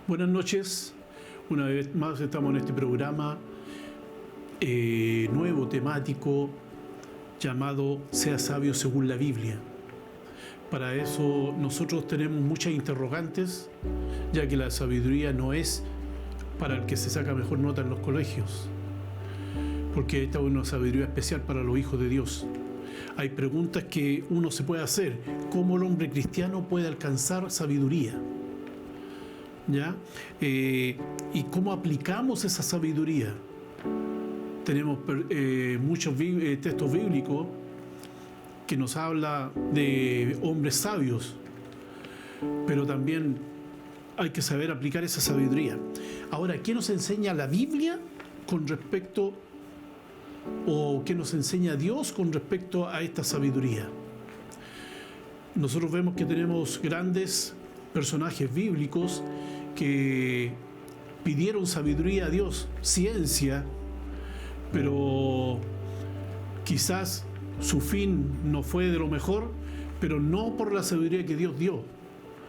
Buenas noches, una vez más estamos en este programa nuevo temático llamado Sea sabio según la Biblia. Para eso nosotros tenemos muchas interrogantes, ya que la sabiduría no es para el que se saca mejor nota en los colegios, porque esta es una sabiduría especial para los hijos de Dios. Hay preguntas que uno se puede hacer: ¿cómo el hombre cristiano puede alcanzar sabiduría? ¿Ya? ¿Y cómo aplicamos esa sabiduría? Tenemos muchos textos bíblicos que nos habla de hombres sabios, pero también hay que saber aplicar esa sabiduría. Ahora, ¿qué nos enseña la Biblia con respecto, o qué nos enseña Dios con respecto a esta sabiduría? Nosotros vemos que tenemos grandes personajes bíblicos que pidieron sabiduría a Dios, ciencia, pero quizás su fin no fue de lo mejor, pero no por la sabiduría que Dios dio,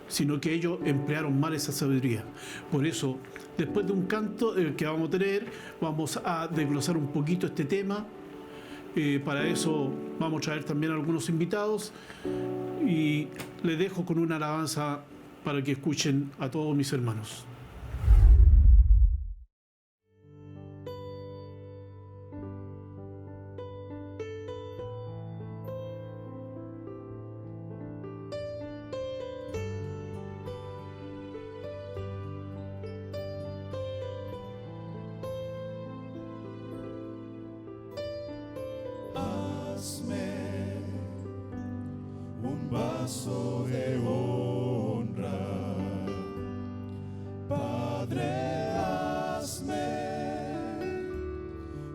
sino que ellos emplearon mal esa sabiduría. Por eso, después de un canto que vamos a tener, vamos a desglosar un poquito este tema. Para eso vamos a traer también a algunos invitados y les dejo con una alabanza para que escuchen a todos mis hermanos. Un vaso de honra, Padre, hazme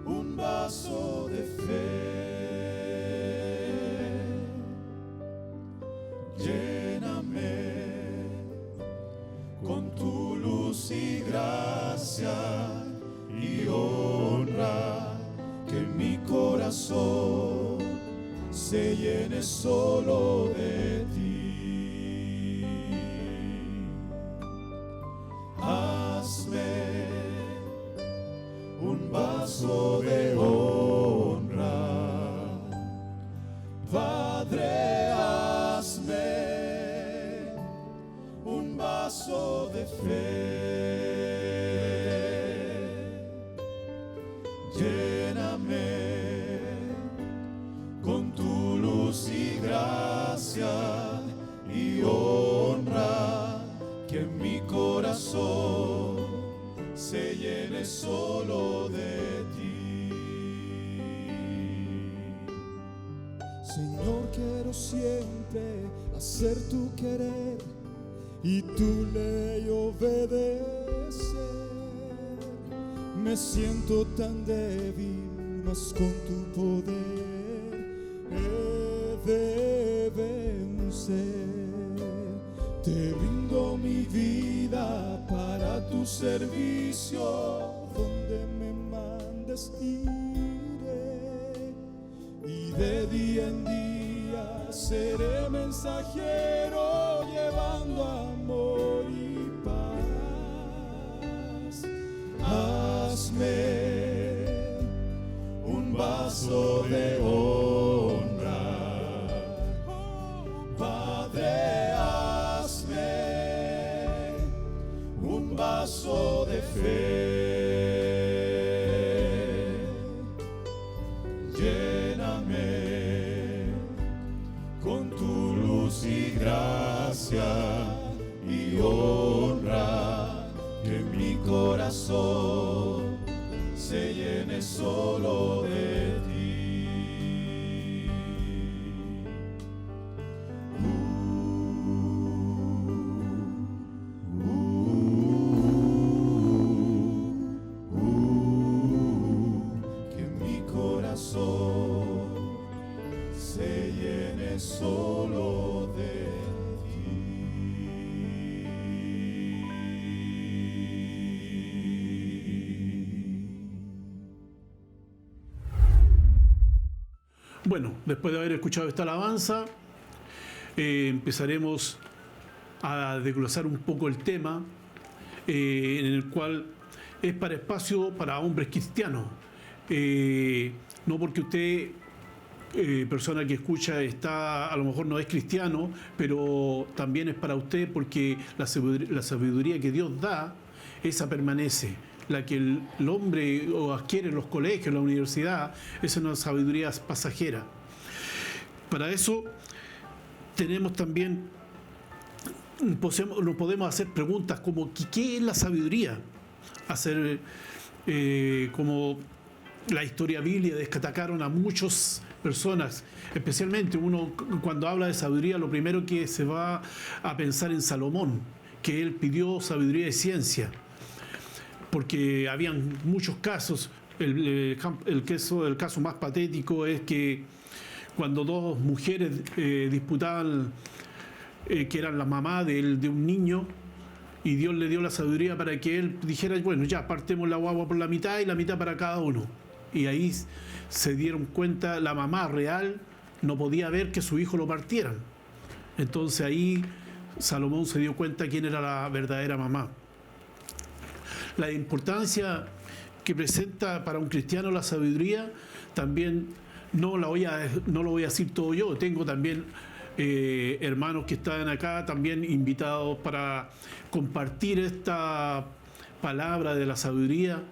un vaso de fe, lléname con tu luz y gracia y honra, que mi corazón se llene solo de ti. Hazme un vaso de honra, Padre, hazme un vaso de fe, lléname con tu luz y gracia y honra, que mi corazón se llene solo de ti. Señor, quiero siempre hacer tu querer y tu ley obedecer. Me siento tan débil, mas con tu poder de vencer. Te brindo mi vida para tu servicio, donde me mandes iré, y de día en día seré mensajero, llevando amor y paz. Hazme un vaso de honra, Padre, hazme un vaso de fe, lléname con tu luz y gracia y honra, que mi corazón se llene solo de ti. Que mi corazón se llene solo de Bueno, después de haber escuchado esta alabanza, empezaremos a desglosar un poco el tema en el cual es para espacio para hombres cristianos. No porque usted, persona que escucha, a lo mejor no es cristiano, pero también es para usted, porque la sabiduría que Dios da, esa permanece. La que el hombre adquiere en los colegios, en la universidad, esa es una sabiduría pasajera. Para eso tenemos también, nos podemos hacer preguntas como ¿qué es la sabiduría? Hacer como la historia bíblica destacaron a muchas personas, especialmente uno cuando habla de sabiduría, lo primero que se va a pensar en Salomón, que él pidió sabiduría y ciencia, porque habían muchos casos. El caso más patético es que cuando dos mujeres disputaban, que eran la mamá de un niño, y Dios le dio la sabiduría para que él dijera, bueno, ya partemos la guagua por la mitad y la mitad para cada uno. Y ahí se dieron cuenta, la mamá real no podía ver que su hijo lo partieran. Entonces ahí Salomón se dio cuenta quién era la verdadera mamá. La importancia que presenta para un cristiano la sabiduría, también no lo voy a decir todo yo. Tengo también hermanos que están acá también invitados para compartir esta palabra de la sabiduría.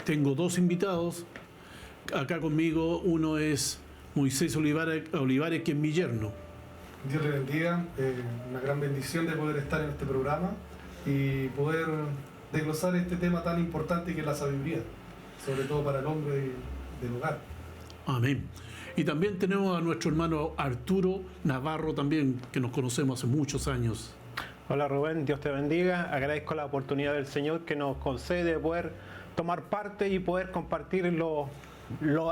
Tengo dos invitados acá conmigo. Uno es Moisés Olivares, que es mi yerno. Dios le bendiga. Una gran bendición de poder estar en este programa y poder desglosar este tema tan importante que es la sabiduría, sobre todo para el hombre del hogar. Amén. Y también tenemos a nuestro hermano Arturo Navarro también, que nos conocemos hace muchos años. Hola Rubén, Dios te bendiga. Agradezco la oportunidad del Señor que nos concede de poder tomar parte y poder compartir lo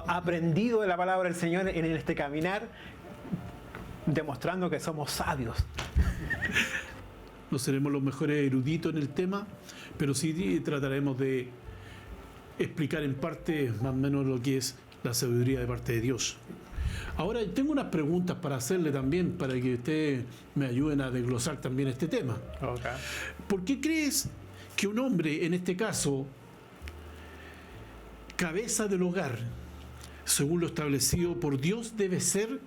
aprendido de la palabra del Señor en este caminar, demostrando que somos sabios. No seremos los mejores eruditos en el tema, pero sí trataremos de explicar en parte más o menos lo que es la sabiduría de parte de Dios. Ahora tengo unas preguntas para hacerle también, para que ustedes me ayuden a desglosar también este tema. Okay. ¿Por qué crees que un hombre, en este caso, cabeza del hogar, según lo establecido por Dios, debe ser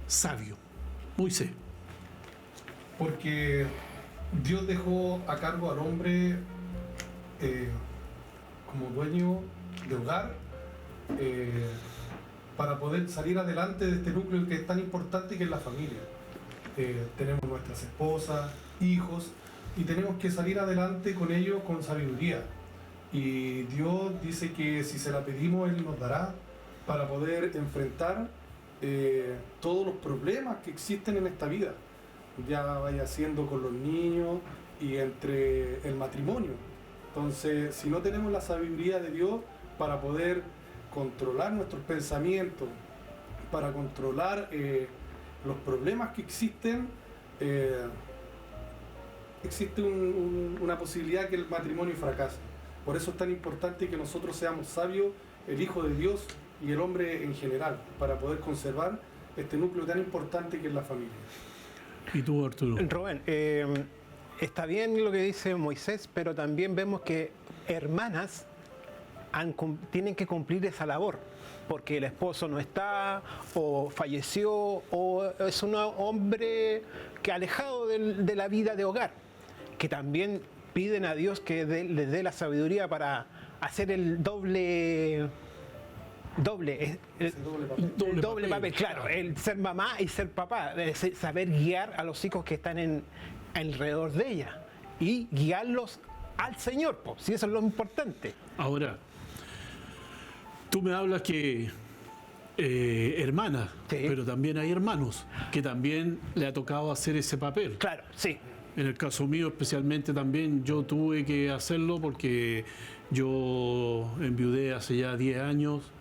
sabio? Moisés. Porque Dios dejó a cargo al hombre como dueño de hogar, para poder salir adelante de este núcleo que es tan importante, que es la familia. Tenemos nuestras esposas, hijos, y tenemos que salir adelante con ellos con sabiduría. Y Dios dice que si se la pedimos, Él nos dará para poder enfrentar todos los problemas que existen en esta vida, ya vaya siendo con los niños y entre el matrimonio. Entonces, si no tenemos la sabiduría de Dios para poder controlar nuestros pensamientos, para controlar los problemas que existen, existe una posibilidad que el matrimonio fracase. Por eso es tan importante que nosotros seamos sabios, el Hijo de Dios y el hombre en general, para poder conservar este núcleo tan importante que es la familia. ¿Y tú, Arturo? Rubén, está bien lo que dice Moisés, pero también vemos que hermanas tienen que cumplir esa labor, porque el esposo no está, o falleció, o es un hombre que alejado de la vida de hogar, que también piden a Dios que les dé la sabiduría para hacer el doble papel, claro, el ser mamá y ser papá, saber guiar a los hijos que están alrededor de ella y guiarlos al Señor, si eso es lo importante. Ahora, tú me hablas que hermana, sí, pero también hay hermanos que también le ha tocado hacer ese papel. Claro, sí. En el caso mío especialmente también yo tuve que hacerlo porque yo enviudé hace ya 10 años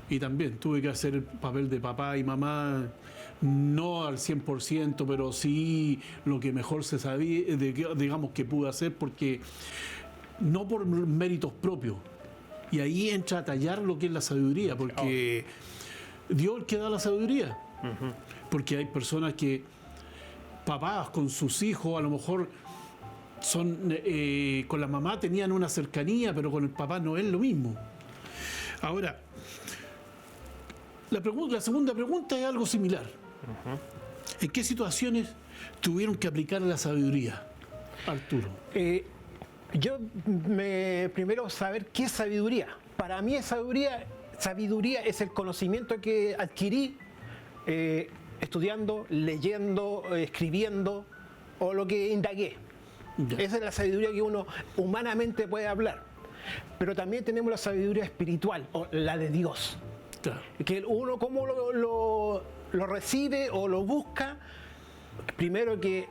y también tuve que hacer el papel de papá y mamá, no al 100%, pero sí lo que mejor se sabía, digamos que pude hacer, porque no por méritos propios. Y ahí entra a tallar lo que es la sabiduría, porque Dios es el que da la sabiduría. Porque hay personas que, papás con sus hijos, a lo mejor con la mamá tenían una cercanía, pero con el papá no es lo mismo. Ahora, la segunda pregunta es algo similar. ¿En qué situaciones tuvieron que aplicar la sabiduría, Arturo? Primero saber qué es sabiduría. Para mí sabiduría es el conocimiento que adquirí estudiando, leyendo, escribiendo o lo que indagué. Ya. Esa es la sabiduría que uno humanamente puede hablar. Pero también tenemos la sabiduría espiritual, o la de Dios. Claro. Que uno cómo lo recibe o lo busca, primero que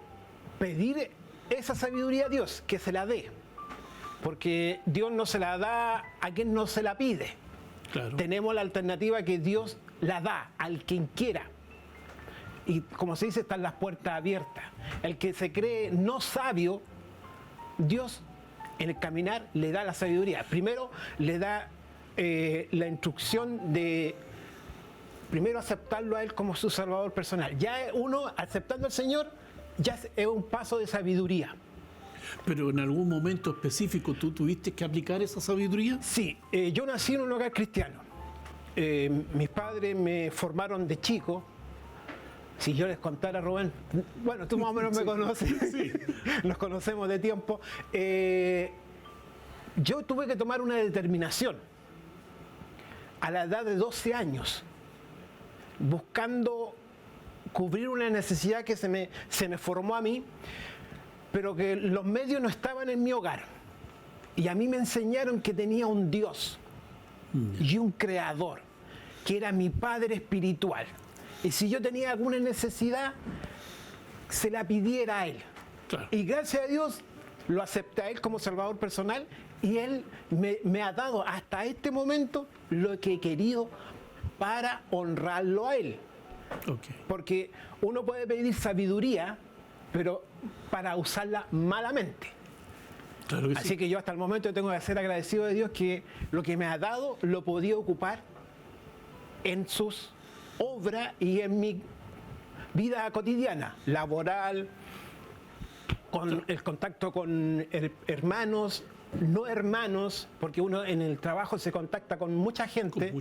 pedir esa sabiduría a Dios, que se la dé. Porque Dios no se la da a quien no se la pide. Claro. Tenemos la alternativa que Dios la da al quien quiera. Y como se dice, están las puertas abiertas. El que se cree no sabio, Dios en el caminar le da la sabiduría. Primero le da la instrucción de primero aceptarlo a Él como su Salvador personal. Ya uno aceptando al Señor, ya es un paso de sabiduría. Pero en algún momento específico tú tuviste que aplicar esa sabiduría. Sí, yo nací en un hogar cristiano. Mis padres me formaron de chico. Si yo les contara, Rubén, bueno, tú más o menos me conoces, Sí. Nos conocemos de tiempo. Yo tuve que tomar una determinación a la edad de 12 años, buscando cubrir una necesidad que se me formó a mí, pero que los medios no estaban en mi hogar. Y a mí me enseñaron que tenía un Dios y un Creador, que era mi Padre espiritual. Y si yo tenía alguna necesidad, se la pidiera a Él. Claro. Y gracias a Dios lo acepté a Él como Salvador personal y Él me ha dado hasta este momento lo que he querido para honrarlo a Él. Okay. Porque uno puede pedir sabiduría, pero para usarla malamente. Claro que Así sí. que yo hasta el momento tengo que ser agradecido de Dios que lo que me ha dado lo podía ocupar en sus obras y en mi vida cotidiana, laboral, con el contacto con hermanos, no hermanos, porque uno en el trabajo se contacta con mucha gente,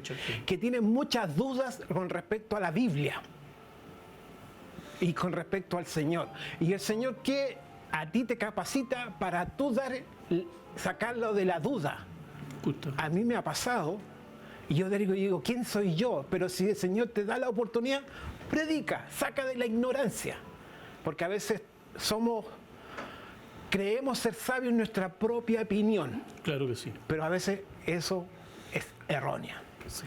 que tiene muchas dudas con respecto a la Biblia y con respecto al Señor. Y el Señor que a ti te capacita para tú sacarlo de la duda. Justo. A mí me ha pasado, y yo digo, ¿quién soy yo? Pero si el Señor te da la oportunidad, predica, saca de la ignorancia. Porque a veces creemos ser sabios en nuestra propia opinión, Claro que sí. pero a veces eso es erróneo. Sí.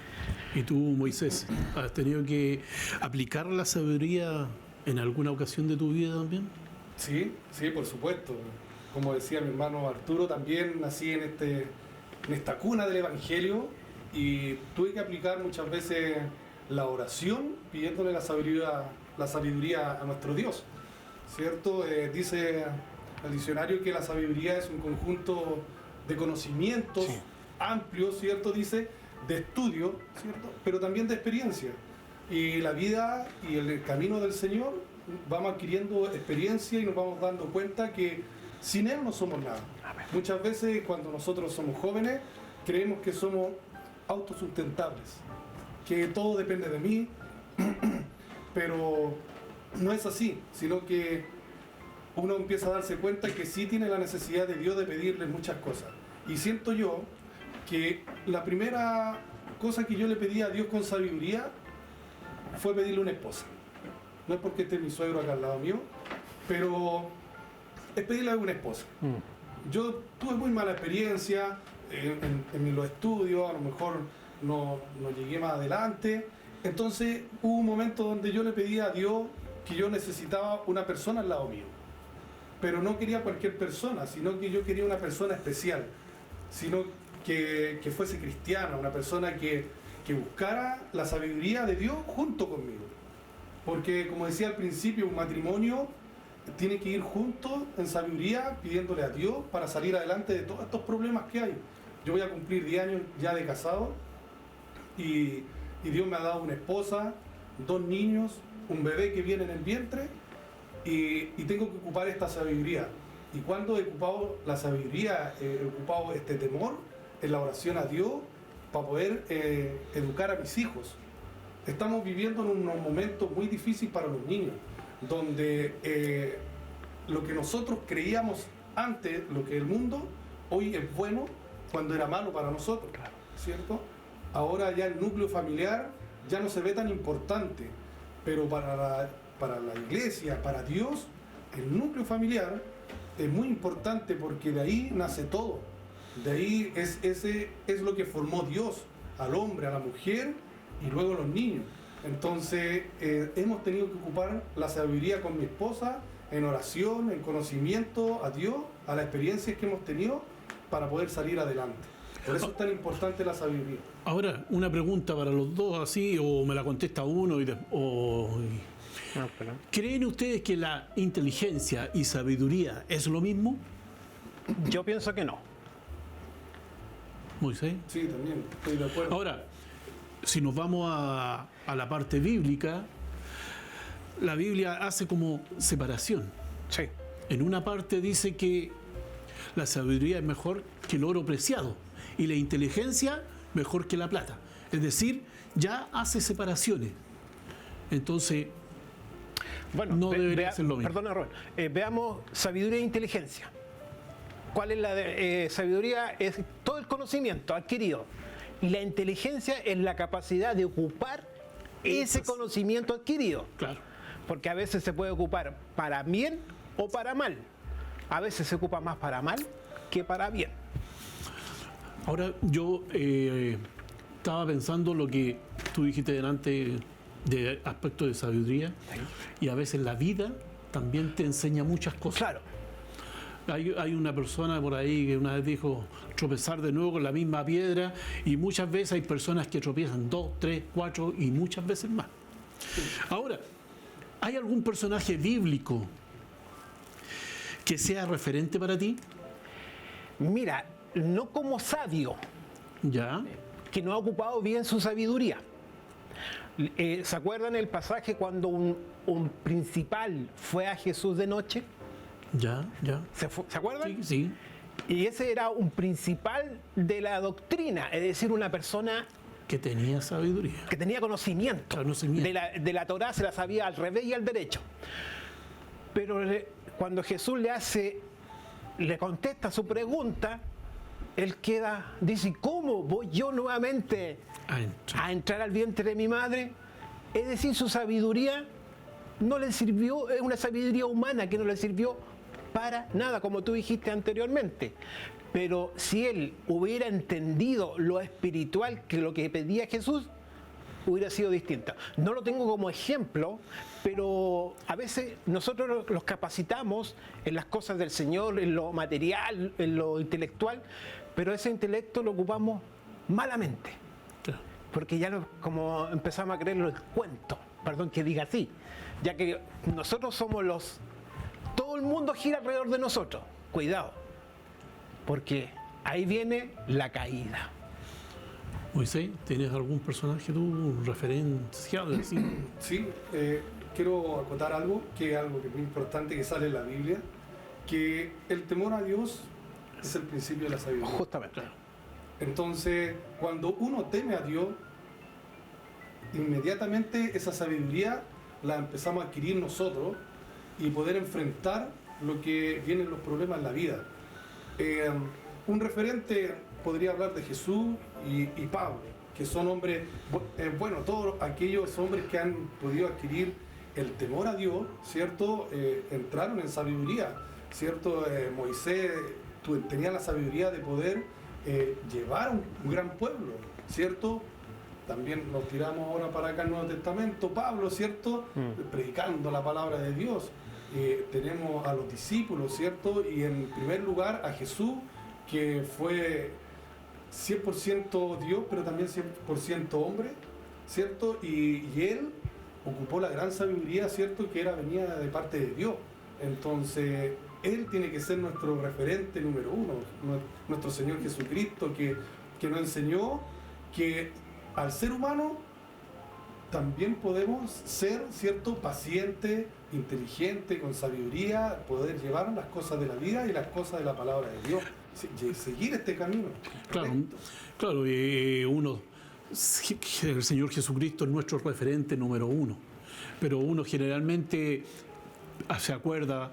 ¿Y tú, Moisés, has tenido que aplicar la sabiduría en alguna ocasión de tu vida también? Sí, sí, por supuesto. Como decía mi hermano Arturo, también nací en esta cuna del Evangelio y tuve que aplicar muchas veces la oración pidiéndole la sabiduría a nuestro Dios. ¿Cierto? Dice el diccionario que la sabiduría es un conjunto de conocimientos amplios, ¿cierto? Dice, de estudio, ¿cierto? Pero también de experiencia. Y la vida y el camino del Señor vamos adquiriendo experiencia y nos vamos dando cuenta que sin Él no somos nada. Muchas veces cuando nosotros somos jóvenes creemos que somos autosustentables, que todo depende de mí, pero no es así, sino que uno empieza a darse cuenta que sí tiene la necesidad de Dios de pedirle muchas cosas. Y siento yo que la primera cosa que yo le pedí a Dios con sabiduría fue pedirle una esposa. No es porque esté mi suegro acá al lado mío, pero es pedirle una esposa. Yo tuve muy mala experiencia en los estudios, a lo mejor no llegué más adelante. Entonces hubo un momento donde yo le pedí a Dios que yo necesitaba una persona al lado mío. Pero no quería cualquier persona, sino que yo quería una persona especial, sino que fuese cristiana, una persona que buscara la sabiduría de Dios junto conmigo. Porque como decía al principio, un matrimonio tiene que ir juntos en sabiduría, pidiéndole a Dios para salir adelante de todos estos problemas que hay. Yo voy a cumplir 10 años ya de casado y Dios me ha dado una esposa, 2 niños, un bebé que viene en el vientre y tengo que ocupar esta sabiduría. ¿Y cuándo he ocupado la sabiduría? He ocupado este temor en la oración a Dios para poder educar a mis hijos. Estamos viviendo en unos momentos muy difíciles para los niños, donde lo que nosotros creíamos antes, lo que el mundo hoy es bueno, cuando era malo para nosotros, ¿cierto? Ahora ya el núcleo familiar ya no se ve tan importante, pero para la iglesia, para Dios, el núcleo familiar es muy importante porque de ahí nace todo. De ahí es lo que formó Dios al hombre, a la mujer y luego los niños. Entonces hemos tenido que ocupar la sabiduría con mi esposa en oración, en conocimiento a Dios, a las experiencias que hemos tenido para poder salir adelante. Por eso es tan importante la sabiduría. Ahora, una pregunta para los dos, así, o me la contesta uno ¿creen ustedes que la inteligencia y sabiduría es lo mismo? Yo pienso que no. Moisés. Sí, también, estoy de acuerdo. Ahora, si nos vamos a la parte bíblica, la Biblia hace como separación. Sí. En una parte dice que la sabiduría es mejor que el oro preciado y la inteligencia mejor que la plata. Es decir, ya hace separaciones. Entonces, Bueno, no debería ser lo mismo. Perdona, Robert. Veamos sabiduría e inteligencia. ¿Cuál es la sabiduría? Es todo el conocimiento adquirido. Y la inteligencia es la capacidad de ocupar ese conocimiento adquirido. Claro. Porque a veces se puede ocupar para bien o para mal. A veces se ocupa más para mal que para bien. Ahora yo estaba pensando lo que tú dijiste delante de aspectos de sabiduría, y a veces la vida también te enseña muchas cosas. Claro. Hay una persona por ahí que una vez dijo tropezar de nuevo con la misma piedra, y muchas veces hay personas que tropiezan 2, 3, 4 y muchas veces más. Ahora, ¿hay algún personaje bíblico que sea referente para ti? Mira, no como sabio, Ya, que no ha ocupado bien su sabiduría. ¿Se acuerdan el pasaje cuando un principal fue a Jesús de noche? ya. ¿Se acuerdan? Sí, sí. Y ese era un principal de la doctrina, es decir, una persona Que tenía sabiduría. que tenía conocimiento. Conocimiento. De la Torá, se la sabía al revés y al derecho. Pero cuando Jesús le contesta su pregunta, él dice, ¿cómo voy yo nuevamente a entrar al vientre de mi madre? Es decir, su sabiduría no le sirvió, es una sabiduría humana que no le sirvió para nada, como tú dijiste anteriormente. Pero si él hubiera entendido lo espiritual, que lo que pedía Jesús, hubiera sido distinto. No lo tengo como ejemplo, pero a veces nosotros los capacitamos en las cosas del Señor, en lo material, en lo intelectual, pero ese intelecto lo ocupamos malamente. Claro. Porque ya como empezamos a creerlo el cuento, perdón que diga así, ya que nosotros somos todo el mundo gira alrededor de nosotros. Cuidado, porque ahí viene la caída. Moisés, ¿tienes algún personaje tú referenciado? Así? Sí, quiero acotar algo que es muy importante que sale en la Biblia, que el temor a Dios es el principio de la sabiduría. Justamente. Entonces, cuando uno teme a Dios, inmediatamente esa sabiduría la empezamos a adquirir nosotros y poder enfrentar lo que vienen los problemas en la vida. Un referente podría hablar de Jesús y Pablo, que son hombres, todos aquellos hombres que han podido adquirir el temor a Dios, ¿cierto? Entraron en sabiduría, ¿cierto? Moisés tenía la sabiduría de poder llevar a un gran pueblo, ¿cierto? También nos tiramos ahora para acá el Nuevo Testamento, Pablo, ¿cierto? Predicando la palabra de Dios. Tenemos a los discípulos, ¿cierto? Y en primer lugar a Jesús, que fue 100% Dios, pero también 100% hombre, ¿cierto? Y él ocupó la gran sabiduría, ¿cierto? Que venía de parte de Dios. Entonces, él tiene que ser nuestro referente número uno, nuestro Señor Jesucristo, que nos enseñó que al ser humano también podemos ser, ¿cierto?, pacientes, inteligente, con sabiduría, poder llevar las cosas de la vida y las cosas de la palabra de Dios. Seguir este camino. Claro, Correcto. claro, el Señor Jesucristo es nuestro referente número uno, pero uno generalmente se acuerda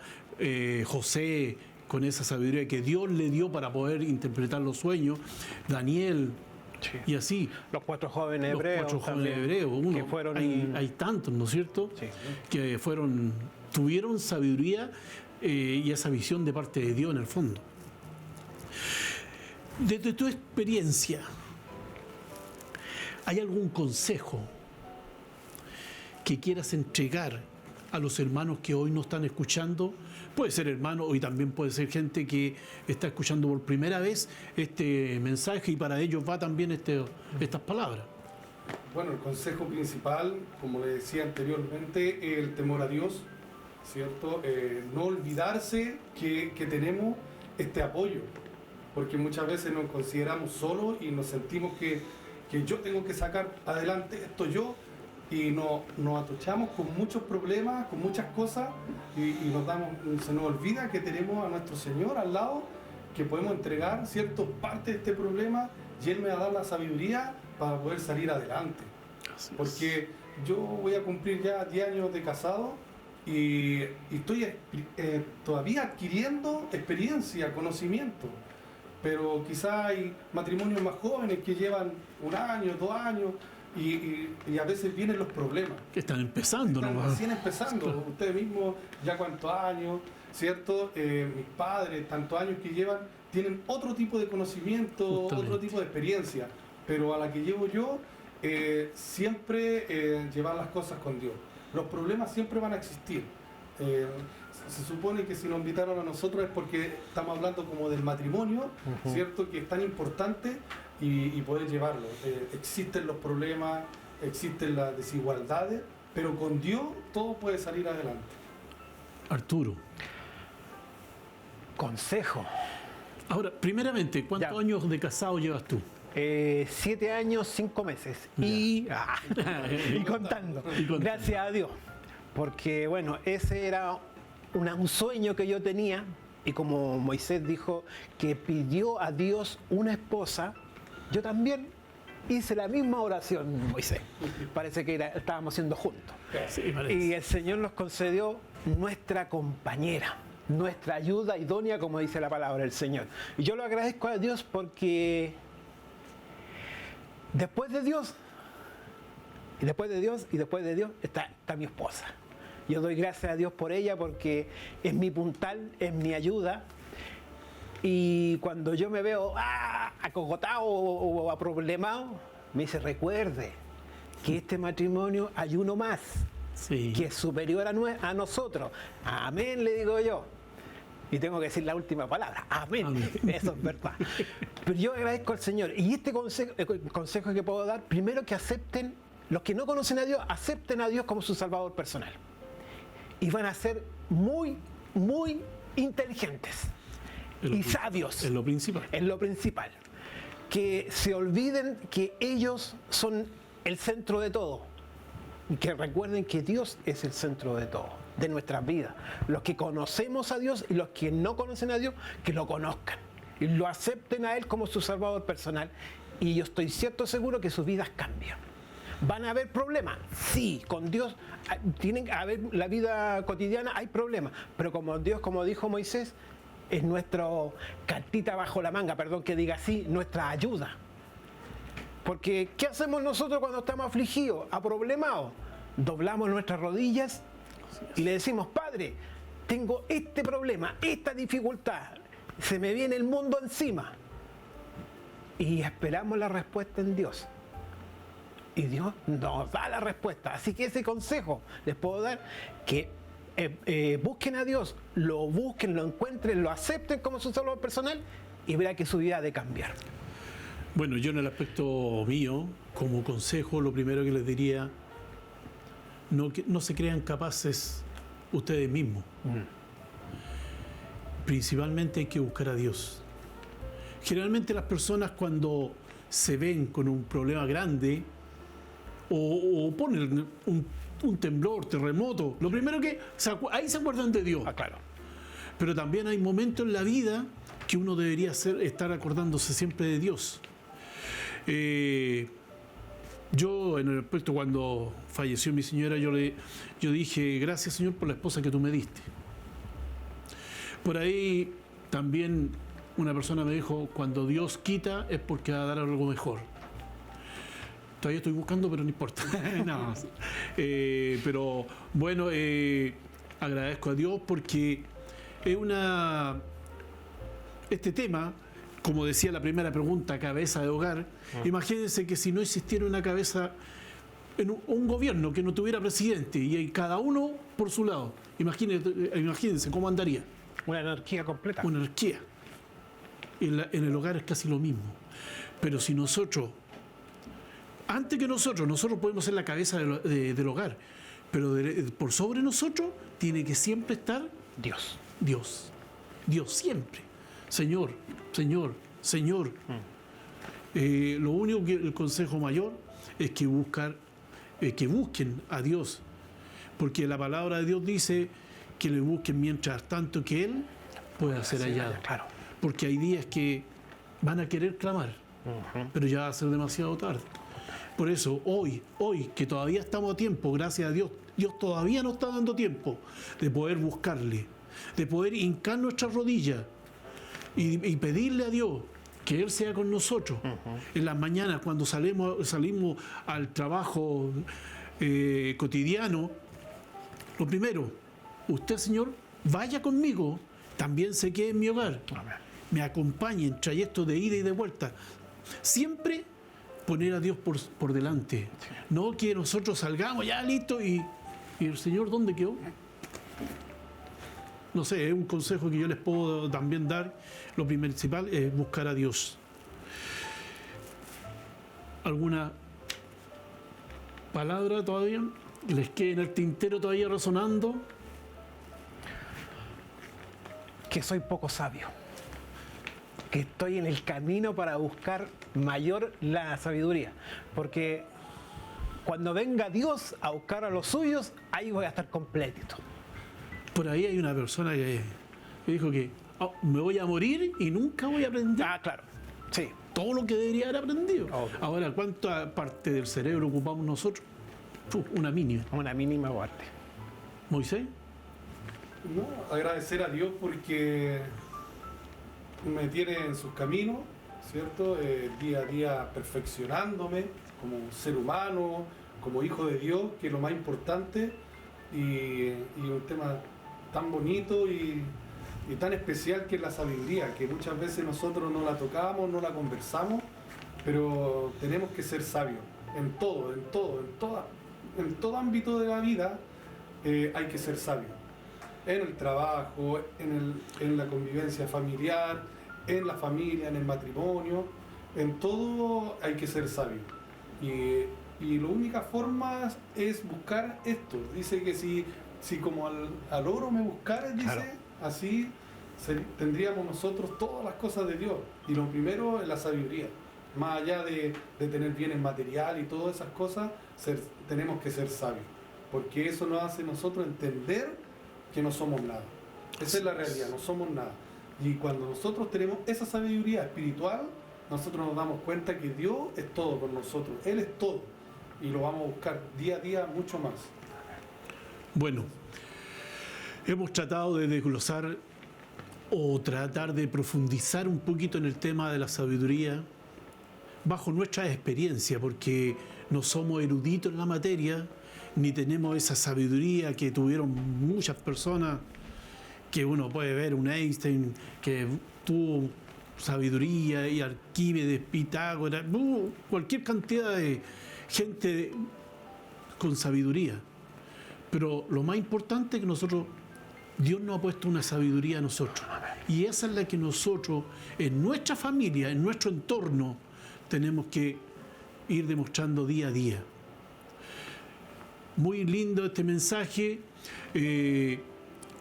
José con esa sabiduría que Dios le dio para poder interpretar los sueños, Daniel, Sí. y así. Los 4 jóvenes Los hebreos. 4 jóvenes también, hebreos, que fueron, hay tantos, ¿no es cierto? Sí. Que tuvieron sabiduría y esa visión de parte de Dios en el fondo. Desde tu experiencia, ¿hay algún consejo que quieras entregar a los hermanos que hoy nos están escuchando? Puede ser hermano y también puede ser gente que está escuchando por primera vez este mensaje y para ellos va también estas palabras. Bueno, el consejo principal, como le decía anteriormente, es el temor a Dios, ¿cierto? No olvidarse que tenemos este apoyo, porque muchas veces nos consideramos solos y nos sentimos que yo tengo que sacar adelante esto yo, y nos atochamos con muchos problemas, con muchas cosas, y se nos olvida que tenemos a nuestro Señor al lado, que podemos entregar ciertas partes de este problema y Él me va a dar la sabiduría para poder salir adelante. Porque yo voy a cumplir ya 10 años de casado y estoy todavía adquiriendo experiencia, conocimiento. Pero quizá hay matrimonios más jóvenes que llevan 1 año, 2 años, y a veces vienen los problemas. Que están empezando, Están ¿no? recién empezando. Claro. Ustedes mismos, ya cuántos años, ¿cierto? Mis padres, tantos años que llevan, tienen otro tipo de conocimiento, Justamente. otro tipo de experiencia. Pero a la que llevo yo, siempre llevar las cosas con Dios. Los problemas siempre van a existir. Se supone que si nos invitaron a nosotros es porque estamos hablando como del matrimonio, ¿cierto? Que es tan importante y poder llevarlo. Existen los problemas, existen las desigualdades, pero con Dios todo puede salir adelante. Arturo. Consejo. Ahora, primeramente, ¿cuántos Ya. años de casado llevas tú? 7 años, 5 meses. Y contando. Gracias a Dios. Porque, bueno, ese era un sueño que yo tenía. Y como Moisés dijo que pidió a Dios una esposa, yo también hice la misma oración, Moisés. Parece que estábamos haciendo juntos. Sí, parece. Y el Señor nos concedió nuestra compañera, nuestra ayuda idónea, como dice la palabra del Señor. Y yo lo agradezco a Dios porque después de Dios, y después de Dios, y después de Dios, está mi esposa. Yo doy gracias a Dios por ella porque es mi puntal, es mi ayuda. Y cuando yo me veo acogotado o aproblemado, me dice, recuerde que este matrimonio hay uno más, Sí. que es superior a nosotros. Amén, le digo yo. Y tengo que decir la última palabra. Amén. Amén. Eso es verdad. Pero yo agradezco al Señor. Y este consejo que puedo dar, primero que acepten, los que no conocen a Dios, acepten a Dios como su Salvador personal. Y van a ser muy, muy inteligentes y sabios. Es lo principal. Es lo principal. Que se olviden que ellos son el centro de todo. Y que recuerden que Dios es el centro de todo, de nuestras vidas. Los que conocemos a Dios y los que no conocen a Dios, que lo conozcan. Y lo acepten a Él como su Salvador personal. Y yo estoy seguro que sus vidas cambian. ¿Van a haber problemas? Sí, con Dios tienen que haber, la vida cotidiana hay problemas, pero como Dios, como dijo Moisés, es nuestra cartita bajo la manga, perdón que diga así, nuestra ayuda. Porque ¿qué hacemos nosotros cuando estamos afligidos, aproblemados? Doblamos nuestras rodillas y le decimos, Padre, tengo este problema, esta dificultad, se me viene el mundo encima. Y esperamos la respuesta en Dios. Y Dios nos da la respuesta. Así que ese consejo les puedo dar, que busquen a Dios, lo busquen, lo encuentren, lo acepten como su salvador personal y verá que su vida ha de cambiar. Bueno, yo en el aspecto mío, como consejo, lo primero que les diría, no se crean capaces ustedes mismos. Principalmente hay que buscar a Dios. Generalmente las personas cuando se ven con un problema grande o ponen un temblor, terremoto, lo primero que ahí se acuerdan de Dios. Ah, claro. Pero también hay momentos en la vida que uno debería estar acordándose siempre de Dios. Yo, en el aspecto, cuando falleció mi señora, yo dije, gracias, Señor, por la esposa que tú me diste. Por ahí también una persona me dijo, cuando Dios quita es porque va a dar algo mejor. Todavía estoy buscando, pero no importa. No. Pero bueno, agradezco a Dios porque es este tema, como decía la primera pregunta, cabeza de hogar. Imagínense que si no existiera una cabeza en un gobierno que no tuviera presidente y cada uno por su lado, imagínense cómo andaría. Una anarquía completa. Una anarquía. En el hogar es casi lo mismo. Pero si nosotros, antes que nosotros podemos ser la cabeza del hogar, pero por sobre nosotros tiene que siempre estar Dios. Dios. Dios siempre. Señor, Señor, Señor. Lo único que el consejo mayor es que busquen a Dios, porque la palabra de Dios dice que le busquen mientras tanto que Él pueda ser hallado. Claro. Porque hay días que van a querer clamar, pero ya va a ser demasiado tarde. Por eso, hoy que todavía estamos a tiempo, gracias a Dios, Dios todavía nos está dando tiempo de poder buscarle, de poder hincar nuestras rodillas y pedirle a Dios que Él sea con nosotros. En las mañanas, cuando salimos al trabajo cotidiano, lo primero, usted, Señor, vaya conmigo, también se quede en mi hogar, me acompañe en trayectos de ida y de vuelta. Siempre poner a Dios por delante. No que nosotros salgamos ya listo y el Señor, ¿dónde quedó? No sé, es un consejo que yo les puedo también dar. Lo principal es buscar a Dios. ¿Alguna palabra todavía? ¿Les queda en el tintero todavía resonando? Que soy poco sabio. Que estoy en el camino para buscar mayor la sabiduría. Porque cuando venga Dios a buscar a los suyos, ahí voy a estar completito. Por ahí hay una persona que dijo que me voy a morir y nunca voy a aprender. Ah, claro. Sí. Todo lo que debería haber aprendido. Obvio. Ahora, ¿cuánta parte del cerebro ocupamos nosotros? Una mínima. Una mínima parte. ¿Moisés? No, agradecer a Dios porque me tiene en sus caminos, ¿cierto? Día a día perfeccionándome como ser humano, como hijo de Dios, que es lo más importante, y un tema tan bonito y tan especial que es la sabiduría, que muchas veces nosotros no la tocamos, no la conversamos, pero tenemos que ser sabios en todo ámbito de la vida. Hay que ser sabio. En el trabajo, en la convivencia familiar, en la familia, en el matrimonio, en todo hay que ser sabio. Y la única forma es buscar esto. Dice que si como al oro me buscares, dice, claro, así tendríamos nosotros todas las cosas de Dios. Y lo primero es la sabiduría. Más allá de tener bienes materiales y todas esas cosas, tenemos que ser sabios. Porque eso nos hace nosotros entender que no somos nada. Esa es la realidad, no somos nada. Y cuando nosotros tenemos esa sabiduría espiritual, nosotros nos damos cuenta que Dios es todo con nosotros. Él es todo. Y lo vamos a buscar día a día mucho más. Bueno, hemos tratado de desglosar o tratar de profundizar un poquito en el tema de la sabiduría bajo nuestra experiencia, porque no somos eruditos en la materia, ni tenemos esa sabiduría que tuvieron muchas personas, que uno puede ver, un Einstein que tuvo sabiduría, y Arquímedes, Pitágoras, cualquier cantidad de gente con sabiduría. Pero lo más importante es que Dios nos ha puesto una sabiduría a nosotros, y esa es la que nosotros en nuestra familia, en nuestro entorno, tenemos que ir demostrando día a día. Muy lindo este mensaje, de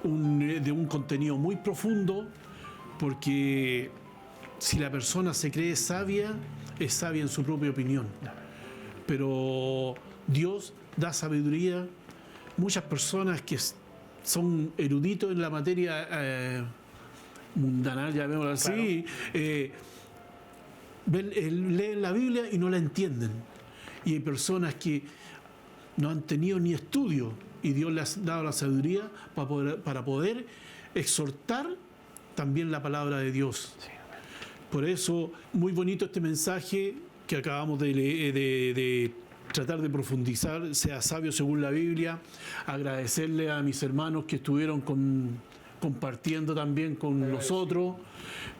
un contenido muy profundo, porque si la persona se cree sabia, es sabia en su propia opinión. Pero Dios da sabiduría muchas personas que son eruditos en la materia mundanal, llamémoslo así, leen la Biblia y no la entienden. Y hay personas que no han tenido ni estudio y Dios les ha dado la sabiduría para poder exhortar también la palabra de Dios. Sí. Por eso, muy bonito este mensaje que acabamos de tratar de profundizar, sea sabio según la Biblia. Agradecerle a mis hermanos que estuvieron compartiendo también con nosotros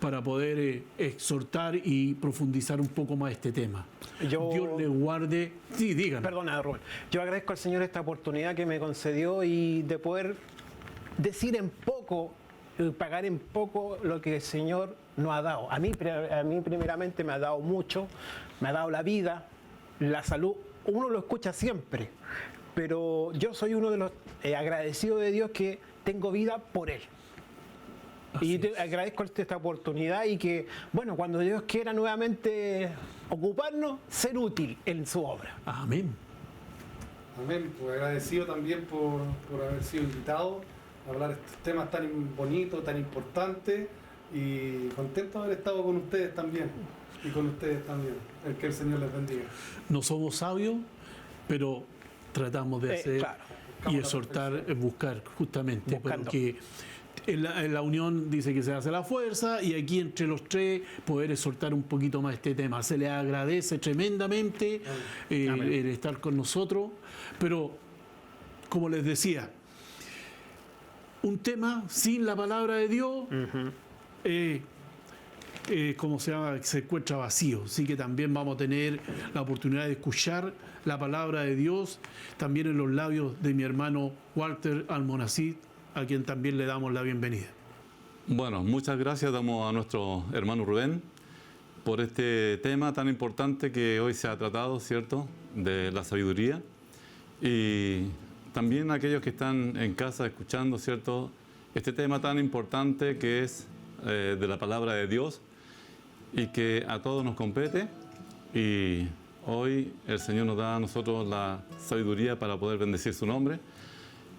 para poder exhortar y profundizar un poco más este tema. Dios le guarde. Sí, díganme. Perdona, Rubén. Yo agradezco al Señor esta oportunidad que me concedió y de poder decir en poco, pagar en poco lo que el Señor nos ha dado. A mí primeramente me ha dado mucho, me ha dado la vida, la salud. Uno lo escucha siempre, pero yo soy uno de los agradecidos de Dios que tengo vida por Él. Y te agradezco esta oportunidad y que, bueno, cuando Dios quiera nuevamente ocuparnos, ser útil en su obra. Amén. Amén. Pues agradecido también por haber sido invitado a hablar de estos temas tan bonitos, tan importantes, y contento de haber estado con ustedes también y con ustedes también. Que el Señor les bendiga. No somos sabios, pero tratamos de hacer y exhortar, buscar justamente, Buscando. porque en la unión dice que se hace la fuerza, y aquí entre los tres poder exhortar un poquito más este tema. Se les agradece tremendamente el estar con nosotros, pero como les decía, un tema sin la palabra de Dios, como se llama, se encuentra vacío. Así que también vamos a tener la oportunidad de escuchar la palabra de Dios también en los labios de mi hermano Walter Almonacid, a quien también le damos la bienvenida. Bueno, muchas gracias damos a nuestro hermano Rubén por este tema tan importante que hoy se ha tratado, ¿cierto?, de la sabiduría. Y también a aquellos que están en casa escuchando, ¿cierto?, este tema tan importante que es de la palabra de Dios y que a todos nos compete. Y hoy el Señor nos da a nosotros la sabiduría para poder bendecir su nombre.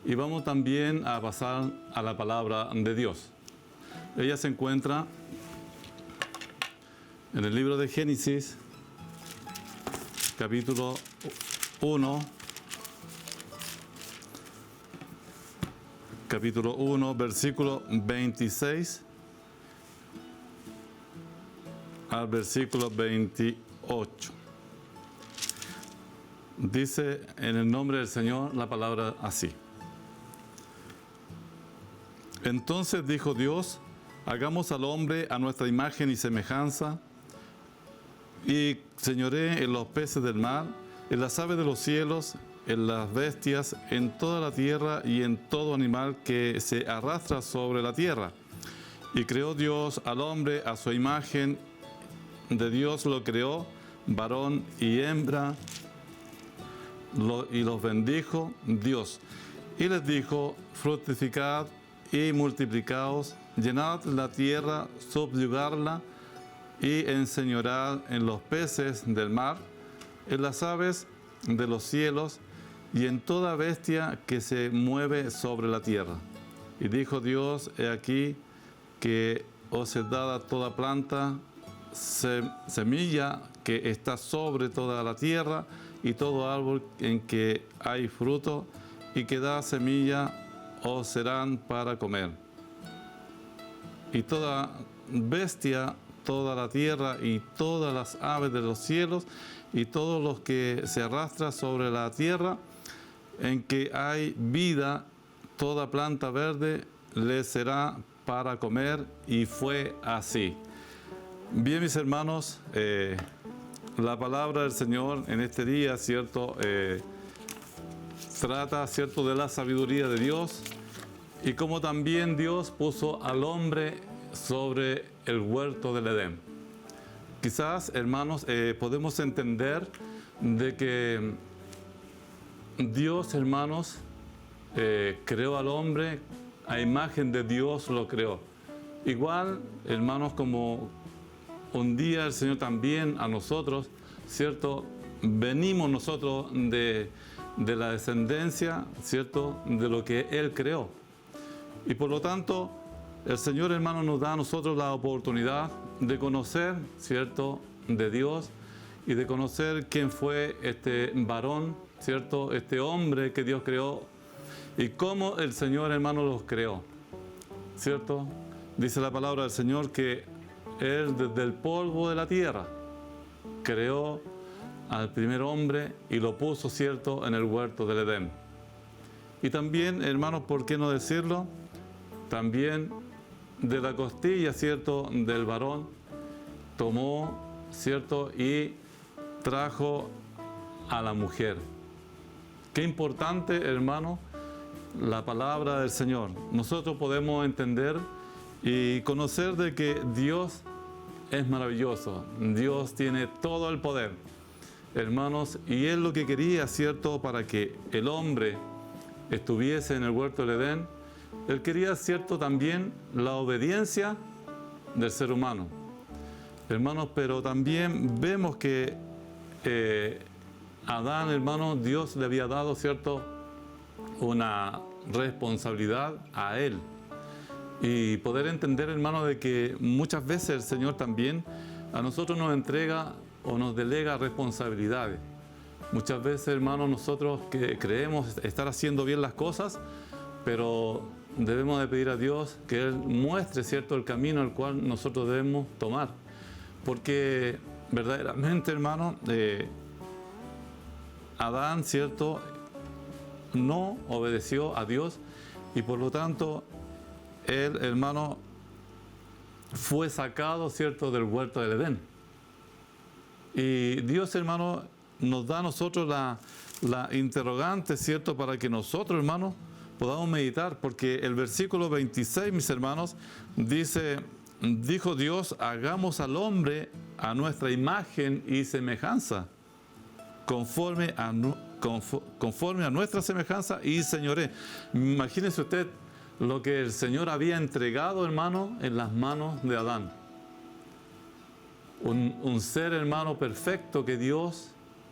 Y vamos también a pasar a la palabra de Dios. Ella se encuentra en el libro de Génesis, capítulo 1, versículo 26 al versículo 28. Dice en el nombre del Señor la palabra así. Entonces dijo Dios: hagamos al hombre a nuestra imagen y semejanza, y señoree en los peces del mar, en las aves de los cielos, en las bestias, en toda la tierra y en todo animal que se arrastra sobre la tierra. Y creó Dios al hombre a su imagen, de Dios lo creó, varón y hembra, y los bendijo Dios. Y les dijo: fructificad y multiplicaos, llenad la tierra, subyugadla y enseñoread en los peces del mar, en las aves de los cielos y en toda bestia que se mueve sobre la tierra. Y dijo Dios: he aquí que os he dada toda planta, semilla que está sobre toda la tierra, y todo árbol en que hay fruto y que da semilla os serán para comer. Y toda bestia, toda la tierra y todas las aves de los cielos y todos los que se arrastran sobre la tierra en que hay vida, toda planta verde les será para comer. Y fue así. Bien, mis hermanos, la palabra del Señor en este día, ¿cierto?, trata, ¿cierto?, de la sabiduría de Dios y cómo también Dios puso al hombre sobre el huerto del Edén. Quizás, hermanos, podemos entender de que Dios, hermanos, creó al hombre a imagen de Dios, lo creó. Igual, hermanos, como un día el Señor también a nosotros, ¿cierto?, venimos nosotros de de la descendencia, ¿cierto?, de lo que Él creó. Y por lo tanto, el Señor, hermano, nos da a nosotros la oportunidad de conocer, ¿cierto?, de Dios y de conocer quién fue este varón, ¿cierto?, este hombre que Dios creó y cómo el Señor, hermano, los creó, ¿cierto? Dice la palabra del Señor que Él desde el polvo de la tierra creó al primer hombre y lo puso, ¿cierto?, en el huerto del Edén. Y también, hermanos, ¿por qué no decirlo? También de la costilla, ¿cierto?, del varón tomó, ¿cierto?, y trajo a la mujer. Qué importante, hermano, la palabra del Señor. Nosotros podemos entender y conocer de que Dios es maravilloso. Dios tiene todo el poder, hermanos, y Él lo que quería, ¿cierto?, para que el hombre estuviese en el huerto del Edén, Él quería, ¿cierto?, también la obediencia del ser humano. Hermanos, pero también vemos que Adán, hermanos, Dios le había dado, ¿cierto?, una responsabilidad a él. Y poder entender, hermano, de que muchas veces el Señor también a nosotros nos entrega o nos delega responsabilidades. Muchas veces, hermano, nosotros que creemos estar haciendo bien las cosas, pero debemos de pedir a Dios que Él muestre, ¿cierto?, el camino al cual nosotros debemos tomar. Porque verdaderamente, hermano, Adán, ¿cierto?, no obedeció a Dios y por lo tanto él, hermano, fue sacado, ¿cierto?, del huerto del Edén. Y Dios, hermano, nos da a nosotros la interrogante, ¿cierto?, para que nosotros, hermanos, podamos meditar, porque el versículo 26, mis hermanos, dice: dijo Dios, hagamos al hombre a nuestra imagen y semejanza, conforme a nuestra semejanza y señoré. Imagínese usted lo que el Señor había entregado, hermano, en las manos de Adán. Un ser, hermano, perfecto que Dios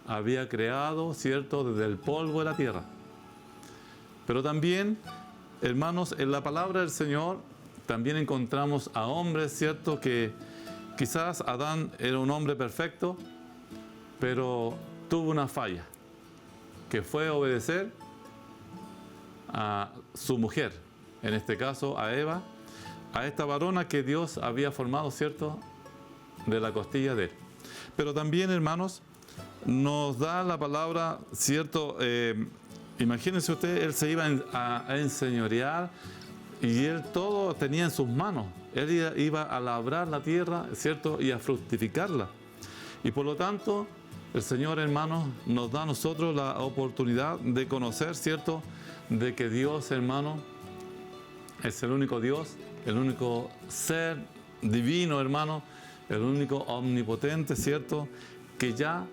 había creado, ¿cierto?, desde el polvo de la tierra. Pero también, hermanos, en la palabra del Señor también encontramos a hombres, ¿cierto?, que quizás Adán era un hombre perfecto, pero tuvo una falla, que fue obedecer a su mujer, en este caso a Eva, a esta varona que Dios había formado, ¿cierto?, de la costilla de él. Pero también, hermanos, nos da la palabra, ¿cierto? Imagínense usted, él se iba a enseñorear y él todo tenía en sus manos. Él iba a labrar la tierra, ¿cierto?, y a fructificarla. Y por lo tanto, el Señor, hermanos, nos da a nosotros la oportunidad de conocer, ¿cierto?, de que Dios, hermano, es el único Dios, el único ser divino, hermano, el único omnipotente, ¿cierto?, que ya